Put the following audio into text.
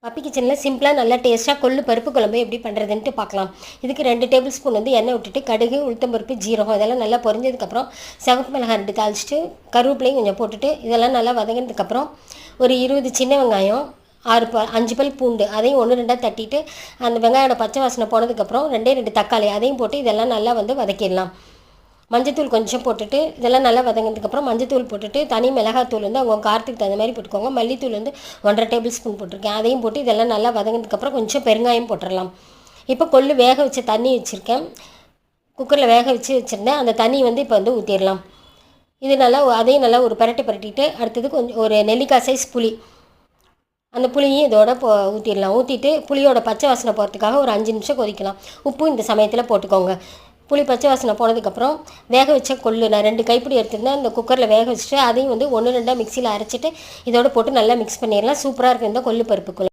Puppy கிச்சனில் சிம்பிளாக நல்லா டேஸ்ட்டாக கொள்ளு பருப்பு குழம்பு எப்படி பண்ணுறதுன்ட்டு பார்க்கலாம். இதுக்கு 2 டேபிள் ஸ்பூன் வந்து எண்ணெய் விட்டுட்டு கடுகு, உளுத்தம்பருப்பு, ஜீரகம் இதெல்லாம் நல்லா பொரிஞ்சதுக்கப்புறம் சிவப்பு மிளகாய் 2 தாளிச்சிட்டு கருவேப்பிலையும் கொஞ்சம் போட்டுட்டு இதெல்லாம் நல்லா வதங்கினதுக்கப்புறம் ஒரு 20 சின்ன வெங்காயம், 5 பல் பூண்டு அதையும் 1 2 தட்டிட்டு அந்த வெங்காயோட பச்சை வாசனை போனதுக்கப்புறம் 2 தக்காளி அதையும் போட்டு இதெல்லாம் நல்லா வந்து வதக்கிடலாம். மஞ்சத்தூள் கொஞ்சம் போட்டுட்டு இதெல்லாம் நல்லா வதங்கினதுக்கப்புறம் மஞ்சத்தூள் போட்டுட்டு தனி மிளகாத்தூள் வந்து அவங்க காரத்துக்கு தகுந்த மாதிரி போட்டுக்கோங்க. மல்லித்தூள் வந்து 1 1/2 டேபிள் ஸ்பூன் போட்டிருக்கேன். அதையும் போட்டு இதெல்லாம் நல்லா வதங்கினதுக்கப்புறம் கொஞ்சம் பெருங்காயம் போட்டுடலாம். இப்போ கொள்ளு வேக வச்ச தண்ணி வச்சுருக்கேன். குக்கரில் வேக வச்சுருந்தேன். அந்த தண்ணி வந்து இப்போ வந்து ஊற்றிடலாம். இது நல்லா அதையும் நல்லா ஒரு பரட்டிட்டு அடுத்தது கொஞ்சம் ஒரு நெல்லிக்காய் சைஸ் புளி, அந்த புளியும் இதோட ஊற்றிடலாம். ஊற்றிட்டு புளியோட பச்சை வாசனை போகிறதுக்காக ஒரு 5 நிமிஷம் கொதிக்கலாம். உப்பு இந்த சமயத்தில் போட்டுக்கோங்க. புளி பச்சை வாசனை போனதுக்கப்புறம் வேக வச்ச கொள்ளு நான் 2 கைப்பிடி எடுத்துருந்தேன். அந்த குக்கரில் வேக வச்சுட்டு அதையும் வந்து 1 2 மிக்சியில் அரைச்சிட்டு இதோட போட்டு நல்லா மிக்ஸ் பண்ணிடலாம். சூப்பராக இருக்கும் இந்த கொள்ளு பருப்பு குழம்பு.